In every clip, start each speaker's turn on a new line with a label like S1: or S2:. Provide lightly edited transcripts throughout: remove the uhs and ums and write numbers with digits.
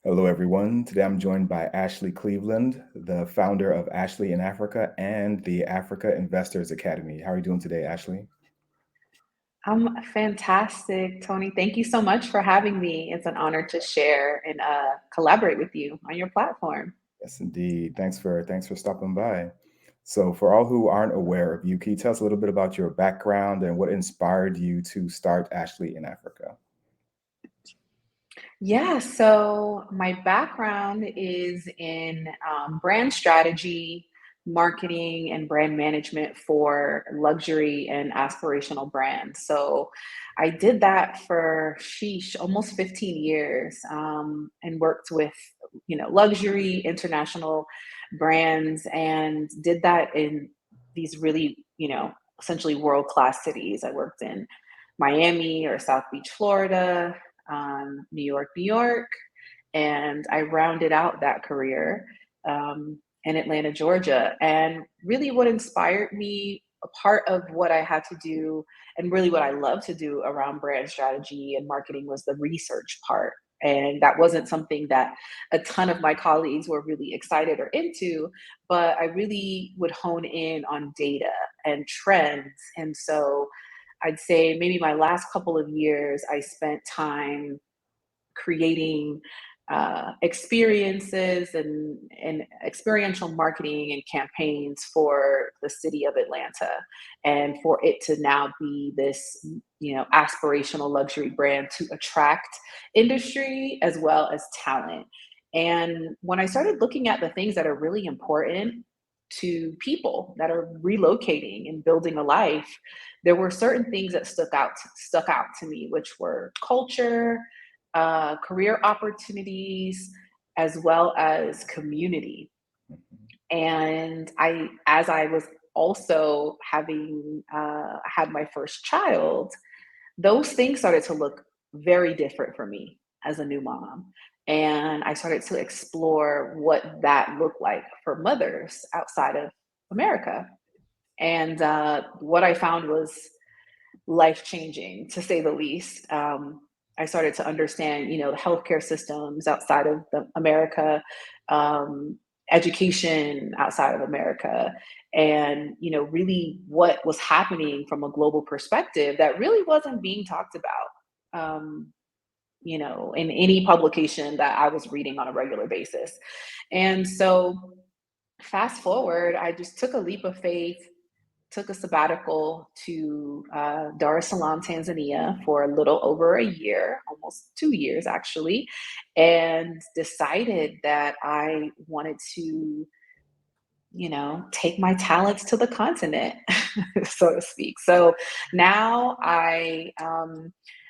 S1: Hello, everyone. Today I'm joined by Ashley Cleveland, the founder of Ashley in Africa and the Afrika Investors Academy. How are you doing today, Ashley?
S2: I'm fantastic, Tony. Thank you so much for having me. It's an honor to share and collaborate with you on your platform.
S1: Yes, indeed. Thanks for stopping by. So, for all who aren't aware of you, can you tell us a little bit about your background and what inspired you to start Ashley in Africa?
S2: Yeah, so my background is in brand strategy, marketing, and brand management for luxury and aspirational brands. So I did that for almost 15 years and worked with, luxury international brands and did that in these really, essentially world-class cities. I worked in Miami or South Beach, Florida, New York, and I rounded out that career in Atlanta, Georgia. And really, what inspired me, a part of what I had to do, and really what I love to do around brand strategy and marketing was the research part. And that wasn't something that a ton of my colleagues were really excited or into, but I really would hone in on data and trends. And so I'd say maybe my last couple of years, I spent time creating experiences and experiential marketing and campaigns for the city of Atlanta, and for it to now be this, aspirational luxury brand to attract industry as well as talent. And when I started looking at the things that are really important to people that are relocating and building a life, there were certain things that stuck out to me, which were culture, career opportunities, as well as community. And as I was also having had my first child, those things started to look very different for me as a new mom. And I started to explore what that looked like for mothers outside of America. And what I found was life changing, to say the least. I started to understand, the healthcare systems outside of America, um, education outside of America, and really what was happening from a global perspective that really wasn't being talked about. In any publication that I was reading on a regular basis. And so, fast forward, I just took a leap of faith, took a sabbatical to Dar es Salaam, Tanzania for a little over a year, almost 2 years actually, and decided that I wanted to, take my talents to the continent, so to speak. So now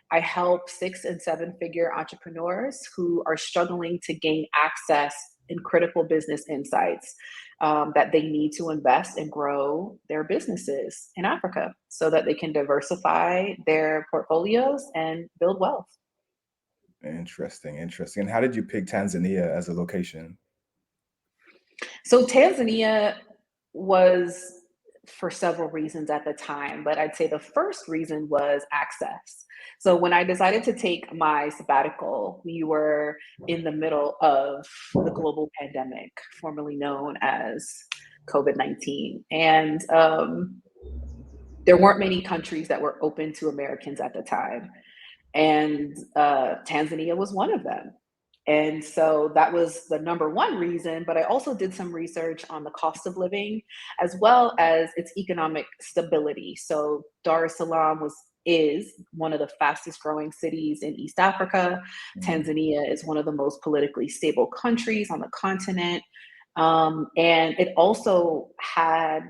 S2: I help 6 and 7 figure entrepreneurs who are struggling to gain access in critical business insights that they need to invest and grow their businesses in Africa so that they can diversify their portfolios and build wealth.
S1: Interesting, interesting. And how did you pick Tanzania as a location?
S2: So Tanzania was for several reasons at the time, but I'd say the first reason was access. So when I decided to take my sabbatical, we were in the middle of the global pandemic, formerly known as COVID-19. And there weren't many countries that were open to Americans at the time. And Tanzania was one of them. And so that was the number one reason. But I also did some research on the cost of living as well as its economic stability. So Dar es Salaam is one of the fastest growing cities in East Africa.
S1: Mm,
S2: Tanzania is one of the most politically stable countries on the continent. And it also has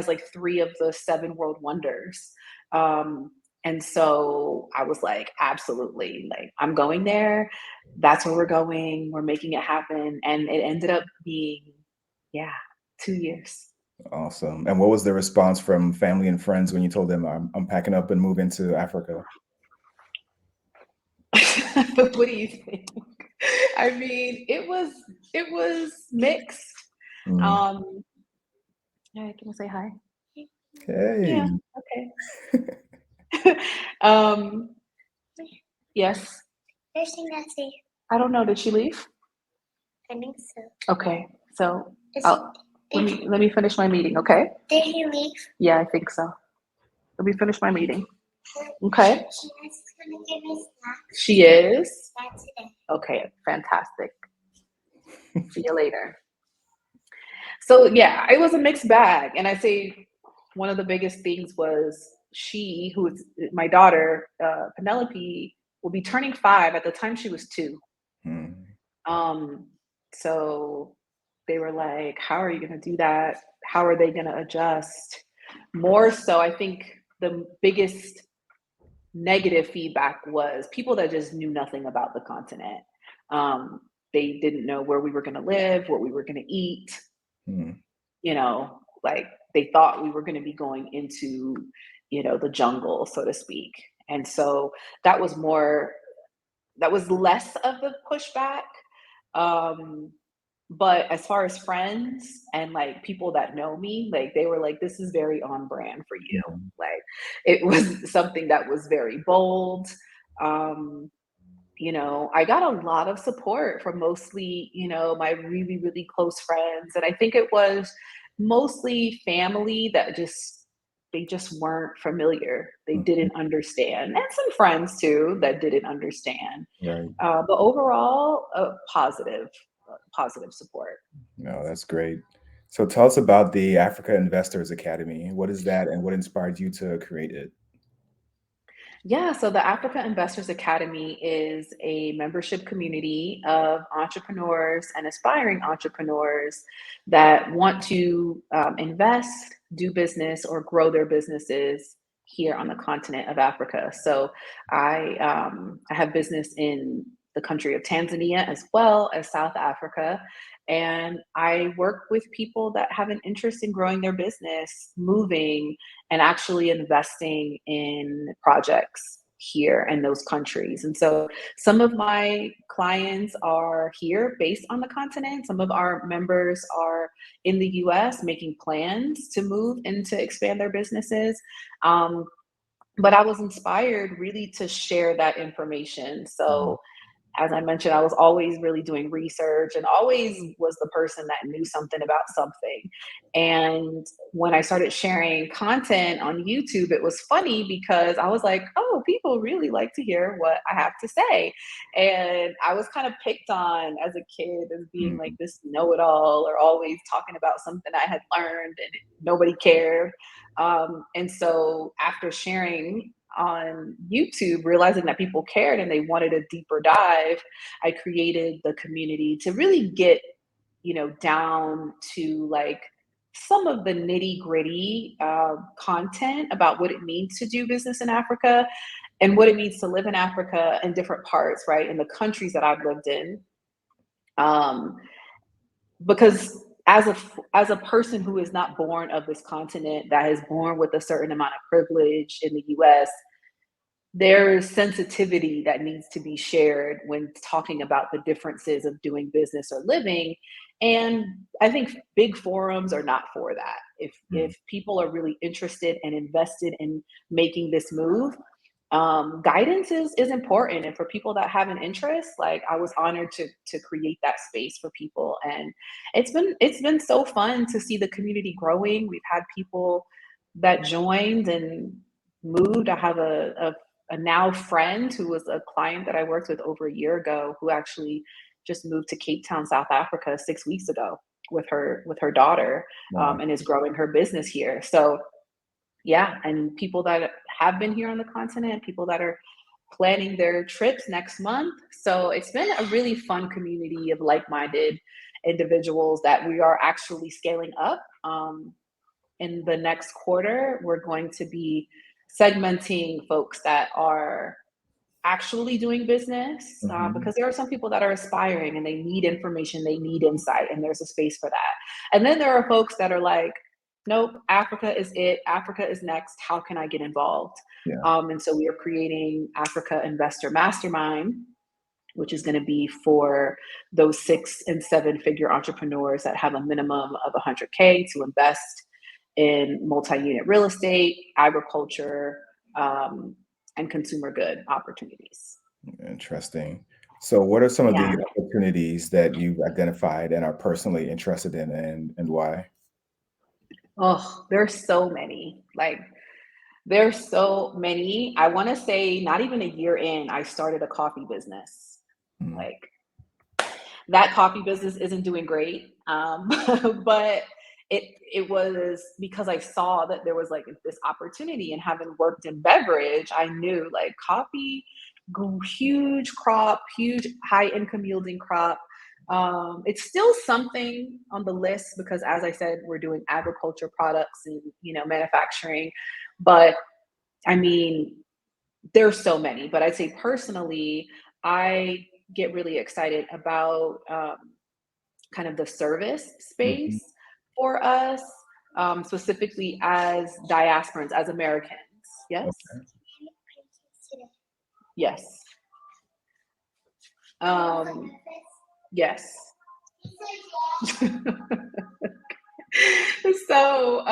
S2: like 3 of the 7 world wonders. Um, and so I was like, absolutely, like I'm going there. That's where we're going. We're making it happen. And it ended up being, yeah, 2 years.
S1: awesome. And what was the response from family and friends when you told them I'm packing up and moving to Africa?
S2: What do you think? I mean, it was mixed.
S1: Mm.
S2: Um, yeah, can I say hi? Yeah,
S1: Hey.
S2: okay. um, yes. I don't know. Did she leave?
S3: I think so.
S2: Okay, so
S3: Is
S2: I'll, let me finish my meeting, okay?
S3: Did he leave?
S2: Yeah, I think so. Let me finish my meeting. Okay.
S3: She was gonna give me snacks.
S2: She is?
S3: That's it.
S2: Okay, fantastic. See you later. So yeah, it was a mixed bag. And I say one of the biggest things was she, who is my daughter, Penelope, will be turning 5 at the time she was 2.
S1: Mm.
S2: Um, so they were like, how are you going to do that? How are they going to adjust? More so, I think the biggest negative feedback was people that just knew nothing about the continent. Um, they didn't know where we were going to live, what we were going to eat,
S1: Mm.
S2: like they thought we were going to be going into, the jungle, so to speak. And so that was more, that was less of the pushback. Um, but as far as friends and like people that know me, like they were like, this is very on brand for you.
S1: Mm.
S2: Like it was something that was very bold. Um, I got a lot of support from mostly, my really, really close friends. And I think it was mostly family that they just weren't familiar. They
S1: Mhm.
S2: didn't understand. And some friends too that didn't understand.
S1: Right.
S2: But overall, positive support.
S1: No, that's great. So tell us about the Africa Investors Academy. What is that and what inspired you to create it?
S2: Yeah, so the Africa Investors Academy is a membership community of entrepreneurs and aspiring entrepreneurs that want to invest, do business, or grow their businesses here on the continent of Africa. So I have business in the country of Tanzania as well as South Africa. And I work with people that have an interest in growing their business, moving, and actually investing in projects here in those countries. And so some of my clients are here based on the continent. Some of our members are in the US making plans to move and to expand their businesses. Um, but I was inspired really to share that information.
S1: Mm.
S2: So as I mentioned, I was always really doing research and always was the person that knew something about something. And when I started sharing content on YouTube, it was funny because I was like, oh, people really like to hear what I have to say. And I was kind of picked on as a kid as being like
S1: Mm.
S2: this know it all or always talking about something I had learned and nobody cared. And so after sharing on YouTube, realizing that people cared and they wanted a deeper dive, I created the community to really get, down to like some of the nitty gritty content about what it means to do business in Africa and what it means to live in Africa in different parts, right? In the countries that I've lived in. Um, because as a person who is not born of this continent, that is born with a certain amount of privilege in the US, there's sensitivity that needs to be shared when talking about the differences of doing business or living. And I think big forums are not for that. If
S1: Mm.
S2: people are really interested and invested in making this move, guidance is important. And for people that have an interest, like I was honored to create that space for people. And it's been so fun to see the community growing. We've had people that joined and moved. I have a now friend who was a client that I worked with over a year ago who actually just moved to Cape Town, South Africa 6 weeks ago with her daughter,
S1: Wow.
S2: and is growing her business here. So yeah, and people that have been here on the continent, people that are planning their trips next month. So it's been a really fun community of like-minded individuals that we are actually scaling up. In the next quarter, we're going to be segmenting folks that are actually doing business,
S1: Mhm.
S2: because there are some people that are aspiring and they need information, they need insight, and there's a space for that. And then there are folks that are like, nope, Africa is it, Africa is next, how can I get involved?
S1: Yeah.
S2: And so we are creating Africa Investor Mastermind, which is going to be for those 6 and 7 figure entrepreneurs that have a minimum of 100K to invest in multi-unit real estate, agriculture, um, and consumer good opportunities.
S1: Interesting. So what are some of
S2: Yeah.
S1: the opportunities that you've identified and are personally interested in, and why?
S2: Oh, there's so many. Like, there's so many. I want to say not even a year in, I started a coffee business.
S1: Mm,
S2: Like, that coffee business isn't doing great. But it was because I saw that there was like this opportunity, and having worked in beverage, I knew like coffee grew huge crop, huge high income yielding crop. It's still something on the list because, as I said, we're doing agriculture products and manufacturing. But I mean, there's so many. But I'd say personally, I get really excited about kind of the service
S1: mhm.
S2: space for us, specifically as diasporans, as Americans. Yes, yes, um, yes. So,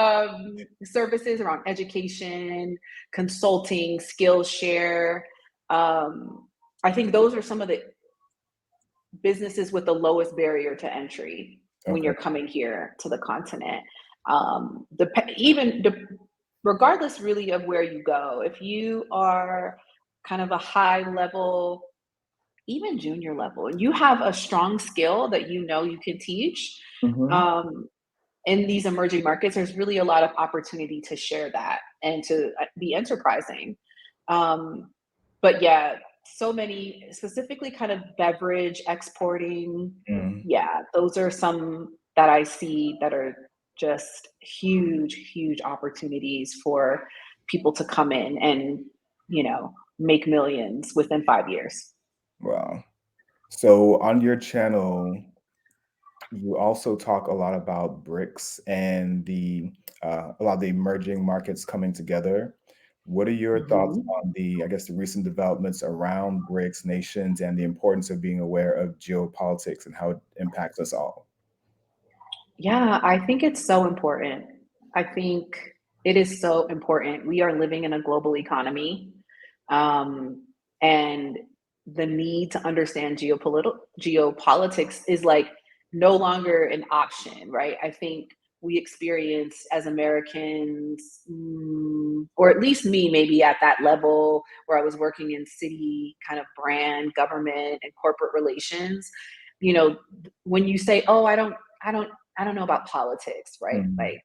S2: services around education, consulting, skills share. Um, I think those are some of the businesses with the lowest barrier to entry when
S1: Okay.
S2: you're coming here to the continent. Even regardless, really, of where you go, if you are kind of a high level, even junior level, and you have a strong skill that you can teach,
S1: Mhm.
S2: um, in these emerging markets, there's really a lot of opportunity to share that and to be enterprising. Um, but yeah, so many, specifically kind of beverage exporting.
S1: Mm.
S2: Yeah, those are some that I see that are just huge, huge opportunities for people to come in and, make millions within 5 years.
S1: Wow. So on your channel, you also talk a lot about BRICS and a lot of the emerging markets coming together. What are your thoughts
S2: Mhm.
S1: on I guess, the recent developments around BRICS nations and the importance of being aware of geopolitics and how it impacts us all?
S2: Yeah, I think it's so important. I think it is so important. We are living in a global economy, and the need to understand geopolitics is like no longer an option, right? I think we experience as Americans, or at least me, maybe at that level where I was working in city kind of brand, government, and corporate relations. You know, when you say, "Oh, I don't know about politics," right?
S1: Mm,
S2: Like,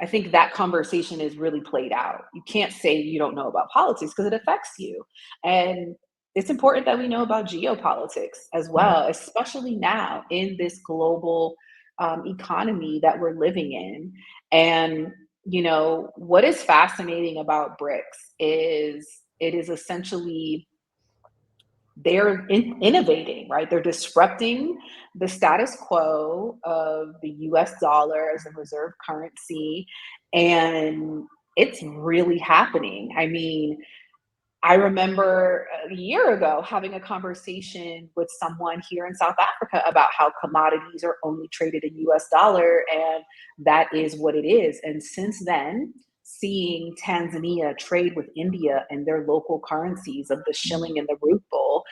S2: I think that conversation is really played out. You can't say you don't know about politics because it affects you. And it's important that we know about geopolitics as
S1: right.
S2: well, especially now in this global economy that we're living in. And, what is fascinating about BRICS is it is essentially they're innovating, right? They're disrupting the status quo of the US dollar as a reserve currency. And it's really happening. I mean, I remember a year ago having a conversation with someone here in South Africa about how commodities are only traded in US dollar, and that is what it is. And since then, seeing Tanzania trade with India in their local currencies of the
S1: Mm,
S2: shilling and the ruble,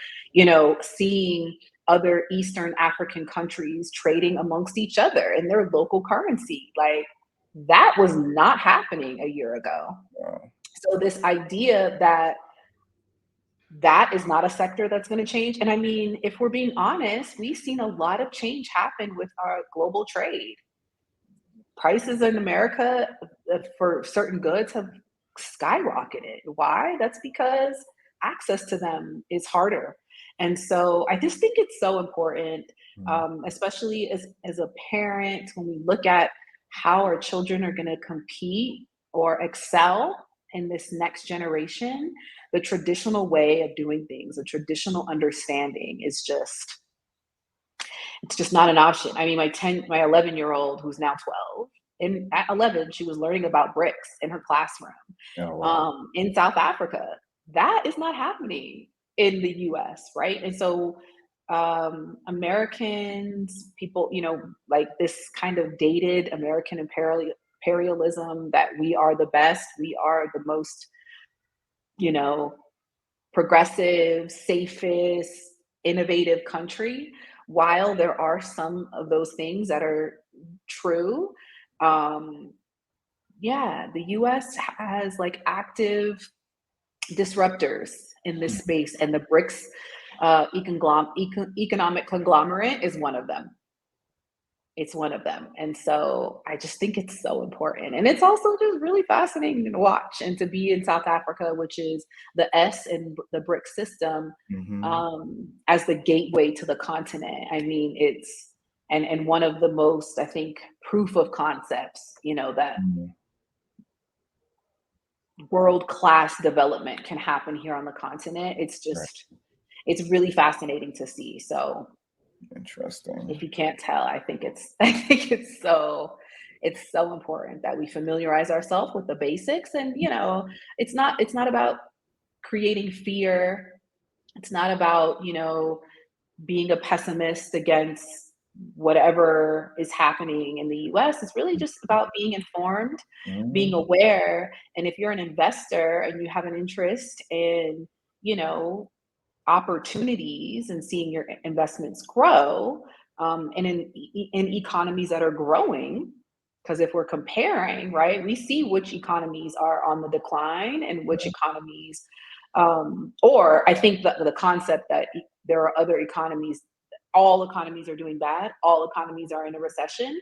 S2: seeing other Eastern African countries trading amongst each other in their local currency, like that was not happening a year ago.
S1: wow.
S2: So this idea that is not a sector that's going to change. And I mean, if we're being honest, we've seen a lot of change happen with our global trade. Prices in America for certain goods have skyrocketed. Why? That's because access to them is harder. And so I just think it's so important,
S1: Mm,
S2: especially as a parent, when we look at how our children are going to compete or excel in this next generation. The traditional way of doing things, the traditional understanding is just, it's just not an option. I mean, my 11-year-old, who's now 12, and at 11, she was learning about bricks in her classroom,
S1: oh, wow.
S2: in South Africa. That is not happening in the US, right? And so, Americans, people, like this kind of dated American imperialism that we are the best, we are the most, you know, progressive, safest innovative country, while there are some of those things that are true, um, yeah, the US has like active disruptors in this
S1: Mhm.
S2: space, and the BRICS economic conglomerate is one of them. It's one of them. And so I just think it's so important. And it's also just really fascinating to watch and to be in South Africa, which is the S in the BRIC system,
S1: Mhm.
S2: as the gateway to the continent. I mean, it's, and one of the most, I think, proof of concepts, that
S1: Mhm.
S2: world class development can happen here on the continent. It's
S1: Right.
S2: just, it's really fascinating to see. So if
S1: Interesting.
S2: you can't tell, I think it's I think it's so important that we familiarize ourselves with the basics. And it's not about creating fear. It's not about being a pessimist against whatever is happening in the US. It's really just about being informed, being
S1: Mhm.
S2: aware. And if you're an investor and you have an interest in you know opportunities and seeing your investments grow, and in economies that are growing, because if we're comparing, right, we see which economies are on the decline and which economies, or I think the concept that there are other economies, all economies are doing bad, all economies are in a recession.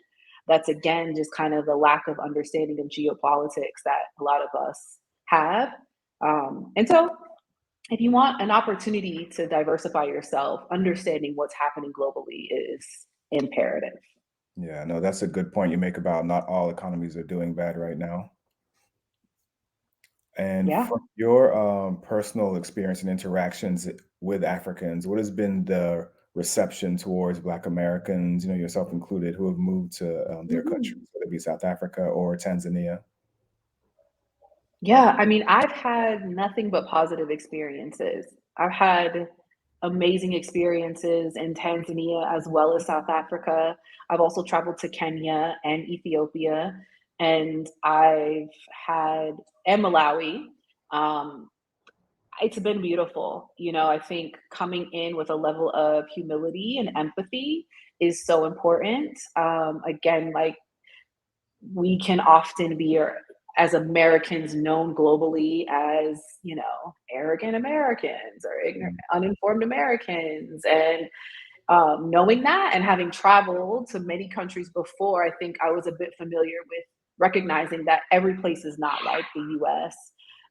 S2: That's again just kind of the lack of understanding of geopolitics that a lot of us have. And so if you want an opportunity to diversify yourself, understanding what's happening globally is imperative.
S1: Yeah, no, that's a good point you make about not all economies are doing bad right now. And
S2: Yeah.
S1: from your personal experience and interactions with Africans, what has been the reception towards Black Americans, yourself included, who have moved to their
S2: Mhm.
S1: countries, whether it be South Africa or Tanzania?
S2: Yeah, I mean, I've had nothing but positive experiences. I've had amazing experiences in Tanzania as well as South Africa. I've also traveled to Kenya and Ethiopia, and I've had and Malawi. Um, it's been beautiful. I think coming in with a level of humility and empathy is so important. Again, like we can often be, as Americans, known globally as, arrogant Americans or ignorant,
S1: Mm.
S2: uninformed Americans. And knowing that and having traveled to many countries before, I think I was a bit familiar with recognizing that every place is not like the US.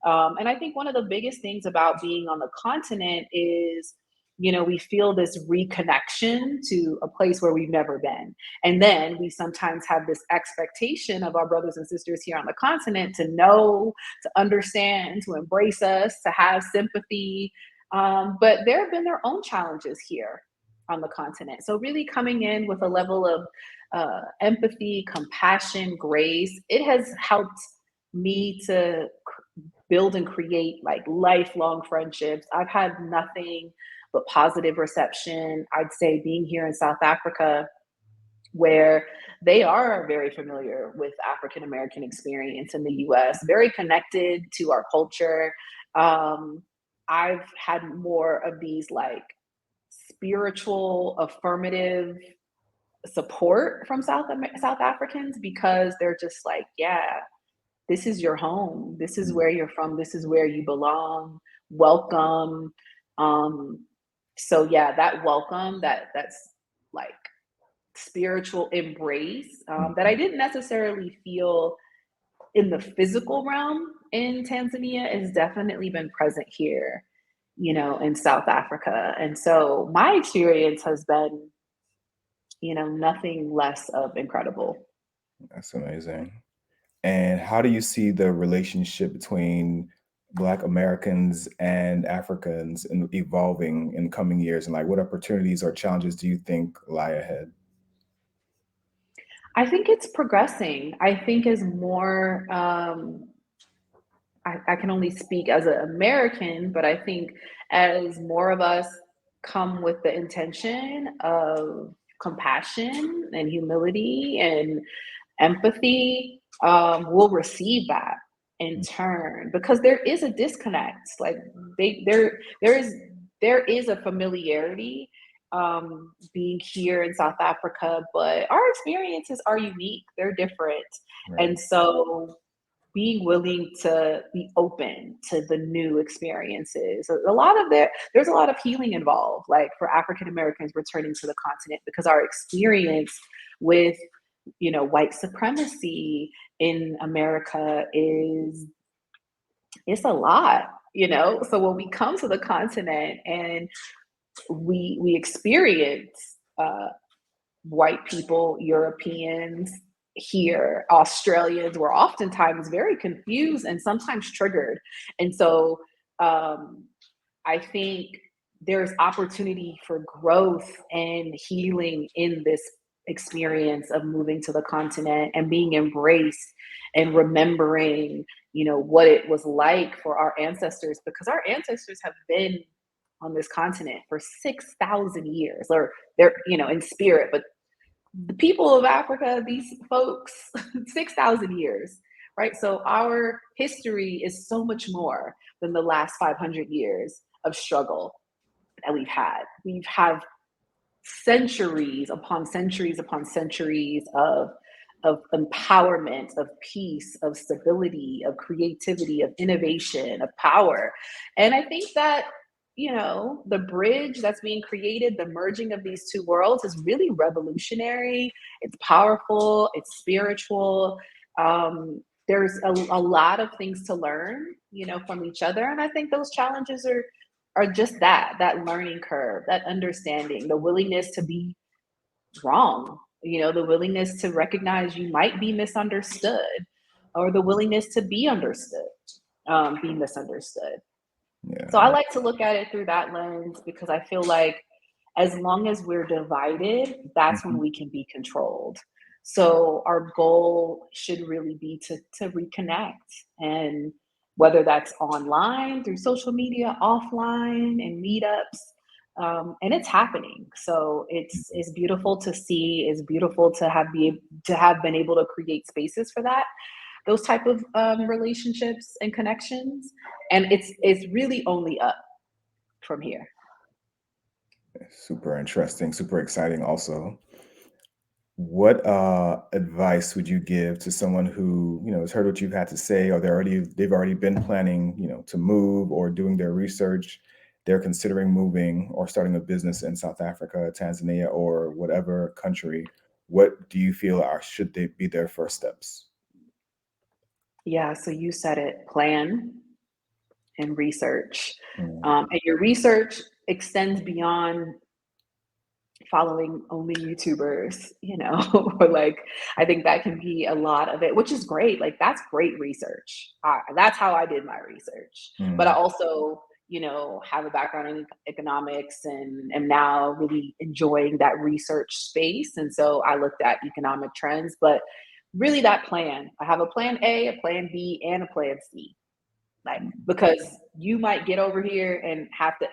S2: And I think one of the biggest things about being on the continent is, we feel this reconnection to a place where we've never been. And then we sometimes have this expectation of our brothers and sisters here on the continent to know, to understand, to embrace us, to have sympathy. But there have been their own challenges here on the continent. So really coming in with a level of empathy, compassion, grace, it has helped me to build and create like lifelong friendships. I've had nothing but positive reception. I'd say being here in South Africa, where they are very familiar with African American experience in the US, very connected to our culture. Um, I've had more of these like spiritual affirmative support from South Africans, because they're just like, yeah, this is your home. This is
S1: Mm.
S2: where you're from. This is where you belong. Welcome. Um, so yeah, that welcome, that's like spiritual embrace, that I
S1: Mhm.
S2: didn't necessarily feel in the physical realm in Tanzania has definitely been present here, in South Africa. And so my experience has been, nothing less of incredible.
S1: That's amazing. And how do you see the relationship between Black Americans and Africans evolving in coming years? And like, what opportunities or challenges do you think lie ahead?
S2: I think it's progressing. I think as more, I can only speak as an American, but I think as more of us come with the intention of compassion and humility and empathy, will receive that in
S1: Mm.
S2: turn, because there is a disconnect. Like there is. there is a familiarity being here in South Africa, but our experiences are unique. They're different.
S1: Right.
S2: And so being willing to be open to the new experiences. There's a lot of healing involved, like for African Americans returning to the continent, because our experience with, white supremacy in America is it's a lot. So when we come to the continent and we experience white people, Europeans here, Australians were oftentimes very confused and sometimes triggered. And so I think there's opportunity for growth and healing in this experience of moving to the continent and being embraced and remembering, what it was like for our ancestors, because our ancestors have been on this continent for 6,000 years, or they're, in spirit, but the people of Africa, these folks, 6,000 years, right? So our history is so much more than the last 500 years of struggle that we've had. We've had centuries upon centuries upon centuries of empowerment, of peace, of stability, of creativity, of innovation, of power. And I think that, the bridge that's being created, the merging of these two worlds is really revolutionary. It's powerful, it's spiritual. There's a lot of things to learn, from each other. And I think those challenges are just that learning curve, that understanding, the willingness to be wrong, the willingness to recognize you might be misunderstood, or the willingness to be understood, be misunderstood. So I
S1: Yeah.
S2: like to look at it through that lens, because I feel like as long as we're divided, that's when
S1: Mhm.
S2: we can be controlled. So our goal should really be to reconnect, and whether that's online, through social media, offline, and meetups. And it's happening. So it's beautiful to see. It's beautiful to have been able to create spaces for that, those type of relationships and connections. And it's really only up from here.
S1: Super interesting, super exciting also. What advice would you give to someone who, has heard what you've had to say, or they've already been planning, to move or doing their research, they're considering moving or starting a business in South Africa, Tanzania, or whatever country. What do you feel should they be their first steps?
S2: Yeah, so you said it, plan and research.
S1: Mm,
S2: And your research extends beyond following only YouTubers, or like, I think that can be a lot of it, which is great. Like, that's great research. That's how I did my research. But I
S1: mm,
S2: also, have a background in economics and am now really enjoying that research space. And so I looked at economic trends, but really that plan. I have a plan A, a plan B, and a plan C. Like, because you might get over here and have to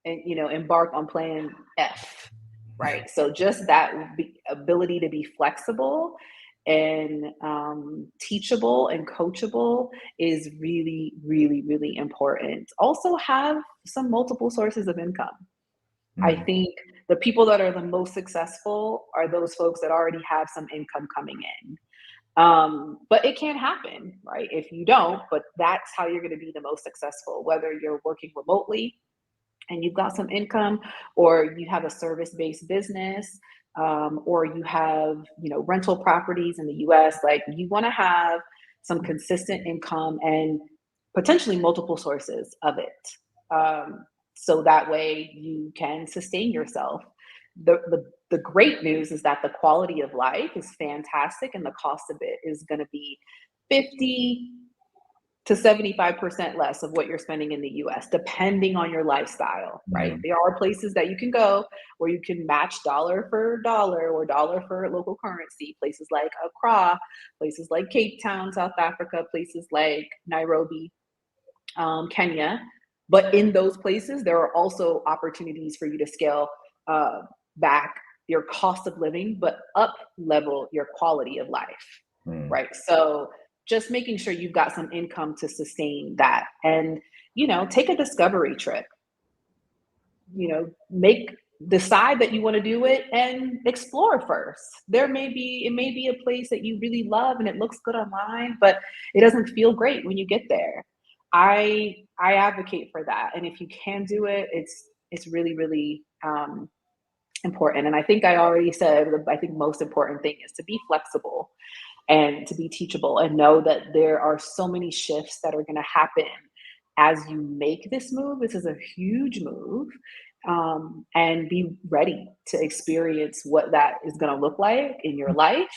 S2: embark on plan F, right? So just that ability to be flexible and teachable and coachable is really, really, really important. Also, have some multiple sources of income. I
S1: mm,
S2: think the people that are the most successful are those folks that already have some income coming in. But it can happen, right? If you don't, but that's how you're going to be the most successful, whether you're working remotely and you've got some income, or you have a service-based business, or you have, rental properties in the US. Like, you want to have some consistent income and potentially multiple sources of it. So that way you can sustain yourself. The great news is that the quality of life is fantastic, and the cost of it is going to be 50 to 75% less of what you're spending in the US, depending on your lifestyle, right?
S1: mm.
S2: There are places that you can go where you can match dollar for dollar or dollar for local currency, places like Accra, places like Cape Town, South Africa, places like Nairobi, Kenya. But in those places, there are also opportunities for you to scale uh, back your cost of living, but up level your quality of life,
S1: Mm.
S2: right? So just making sure you've got some income to sustain that. And, take a discovery trip. decide that you want to do it and explore first. It may be a place that you really love and it looks good online, but it doesn't feel great when you get there. I advocate for that. And if you can do it, it's really, really important. And I think I already said, I think most important thing is to be flexible and to be teachable and know that there are so many shifts that are going to happen as you make this move. This is a huge move. And be ready to experience what that is going to look like in your life,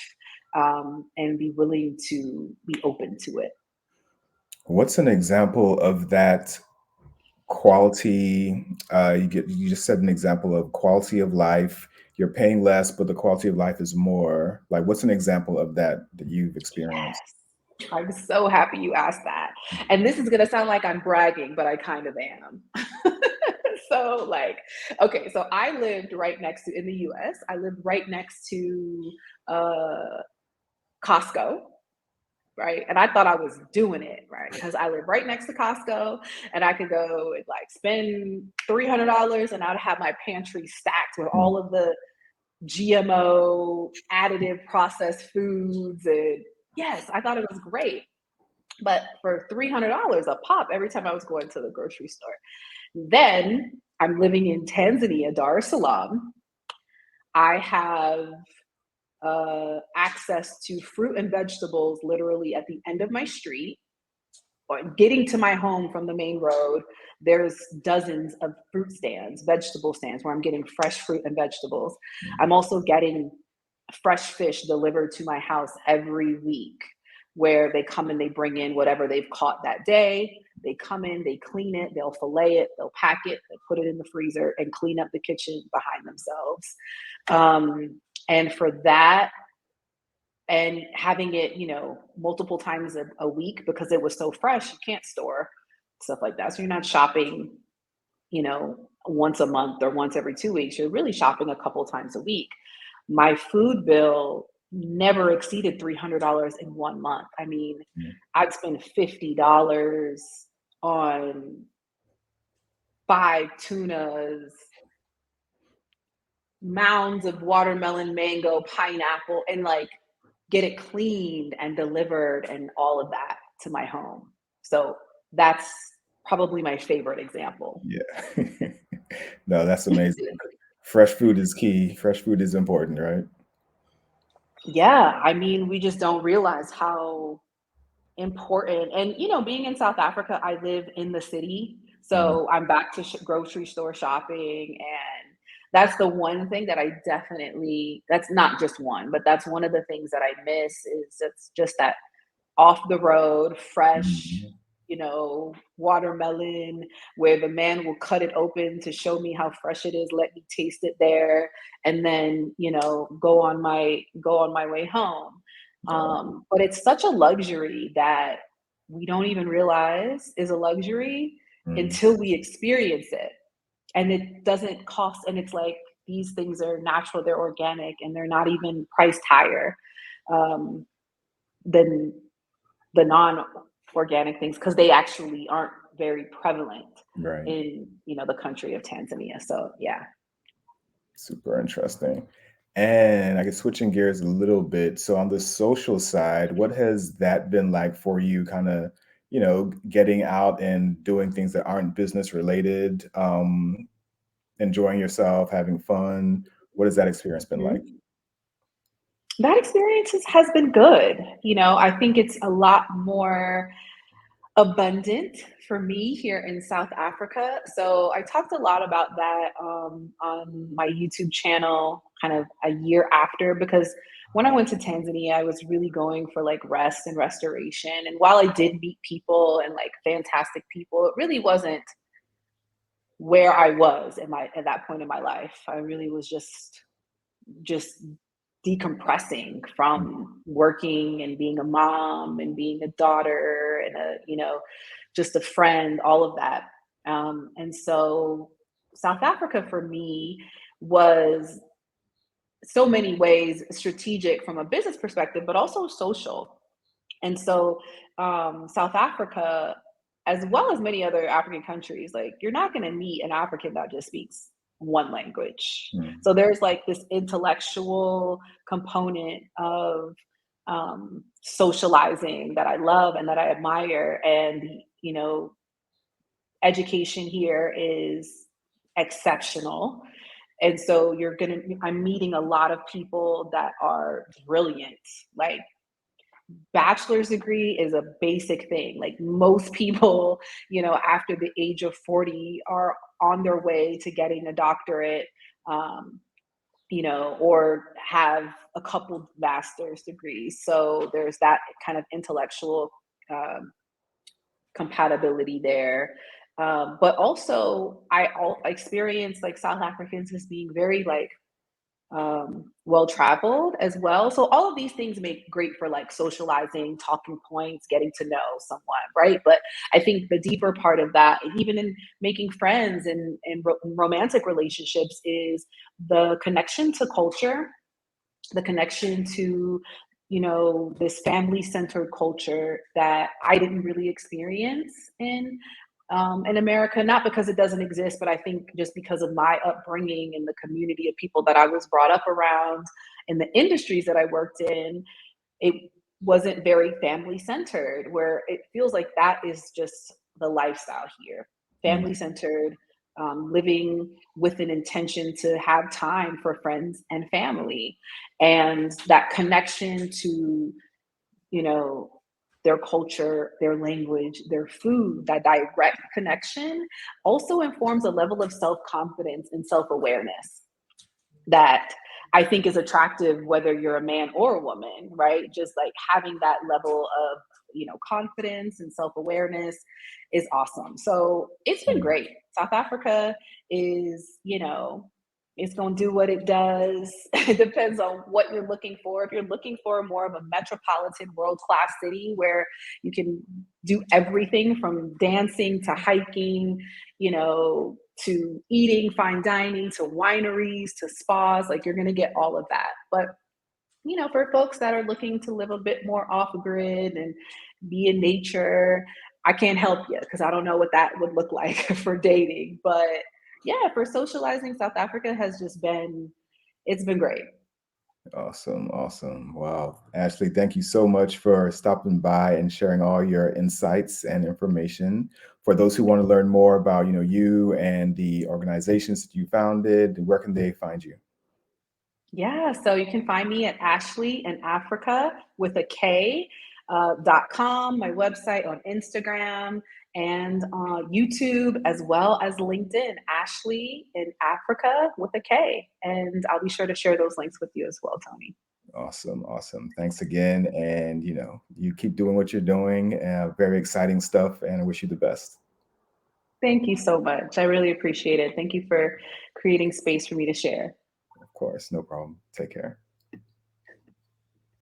S2: and be willing to be open to it.
S1: What's an example of that quality? You just said an example of quality of life. You're paying less, but the quality of life is more. Like, what's an example of that that you've experienced?
S2: Yes. I'm so happy you asked that. And this is going to sound like I'm bragging, but I kind of am. So, like, okay, so I lived right next to, in the US, I lived right next to Costco, right? And I thought I was doing it, right? Because I live right next to Costco and I could go and like spend $300 and I'd have my pantry stacked with
S1: Mm.
S2: all of the GMO additive processed foods. And yes, I thought it was great. But for $300 a pop every time I was going to the grocery store. Then I'm living in Tanzania, Dar es Salaam. I have access to fruit and vegetables literally at the end of my street. Or getting to my home from the main road, there's dozens of fruit stands, vegetable stands where I'm getting fresh fruit and vegetables. I'm also getting fresh fish delivered to my house every week, where they come and they bring in whatever they've caught that day. They come in, they clean it, they'll fillet it, they'll pack it, they'll put it in the freezer and clean up the kitchen behind themselves. And for that, and having it, multiple times a week because it was so fresh, you can't store stuff like that. So you're not shopping, once a month or once every 2 weeks. You're really shopping a couple times a week. My food bill never exceeded $300 in 1 month. I mean,
S1: Mm.
S2: I'd spend $50 on 5 tunas, mounds of watermelon, mango, pineapple, and like get it cleaned and delivered and all of that to my home. So that's probably my favorite example.
S1: Yeah. No, that's amazing. Fresh food is key. Fresh food is important, right?
S2: Yeah, I mean, we just don't realize how important. And being in South Africa, I live in the city,
S1: Mhm.
S2: so I'm back to grocery store shopping, and that's the one thing that I definitely, that's not just one, but that's one of the things that I miss, is it's just that off the road, fresh,
S1: Mhm.
S2: watermelon, where the man will cut it open to show me how fresh it is, let me taste it there, and then, go on my way home.
S1: Yeah.
S2: But it's such a luxury that we don't even realize is a luxury
S1: Mm.
S2: until we experience it. And it doesn't cost, and it's like these things are natural, they're organic, and they're not even priced higher um, than the non-organic things, because they actually aren't very prevalent
S1: Right.
S2: in the country of Tanzania. So yeah.
S1: Super interesting. And I guess switching gears a little bit. So on the social side, what has that been like for you? Kind of, getting out and doing things that aren't business related, enjoying yourself, having fun. What has that experience been like?
S2: Mhm. That experience has been good. I think it's a lot more abundant for me here in South Africa. So I talked a lot about that on my YouTube channel kind of a year after, because when I went to Tanzania, I was really going for like rest and restoration. And while I did meet people and like fantastic people, it really wasn't where I was at that point in my life. I really was just decompressing from working and being a mom and being a daughter and just a friend, all of that. And so South Africa for me was so many ways strategic from a business perspective, but also social. And so South Africa as well as many other African countries, like you're not going to meet an African that just speaks one language.
S1: Mm.
S2: So there's like this intellectual component of socializing that I love and that I admire. And, you know, education here is exceptional. And so I'm meeting a lot of people that are brilliant. Like bachelor's degree is a basic thing. Like most people, you know, after the age of 40 are on their way to getting a doctorate, um, you know, or have a couple master's degrees. So there's that kind of intellectual um, compatibility there. But also, I experience like South Africans as being very like well traveled as well. So all of these things make great for like socializing, talking points, getting to know someone, right? But I think the deeper part of that, even in making friends and romantic relationships, is the connection to culture, the connection to, you know, this family centered culture that I didn't really experience in America, not because it doesn't exist, but I think just because of my upbringing and the community of people that I was brought up around and the industries that I worked in, it wasn't very family centered, where it feels like that is just the lifestyle here.
S1: Mm.
S2: Family centered, living with an intention to have time for friends and family. And that connection to, you know, their culture, their language, their food, that direct connection also informs a level of self confidence and self awareness that I think is attractive whether you're a man or a woman, right? Just like having that level of, you know, confidence and self-awareness is awesome. So it's been
S1: Mm.
S2: great. South Africa is, you know, it's going to do what it does. It depends on what you're looking for. If you're looking for more of a metropolitan world-class city where you can do everything from dancing to hiking, you know, to eating, fine dining, to wineries, to spas, like you're going to get all of that. But, you know, for folks that are looking to live a bit more off grid and be in nature, I can't help you because I don't know what that would look like for dating. But yeah, for socializing, South Africa has just been, it's been great.
S1: Awesome, awesome. Wow. Ashley, thank you so much for stopping by and sharing all your insights and information. For those who want to learn more about, you know, you and the organizations that you founded, where can they find you?
S2: Yeah, so you can find me at Ashley in Africa with a K .com, my website on Instagram and YouTube, as well as LinkedIn, Ashley in Africa with a K. And I'll be sure to share those links with you as well, Tony.
S1: Awesome, awesome. Thanks again. And, you know, you keep doing what you're doing. Very exciting stuff. And I wish you the best.
S2: Thank you so much. I really appreciate it. Thank you for creating space for me to share.
S1: Of course. No problem. Take care.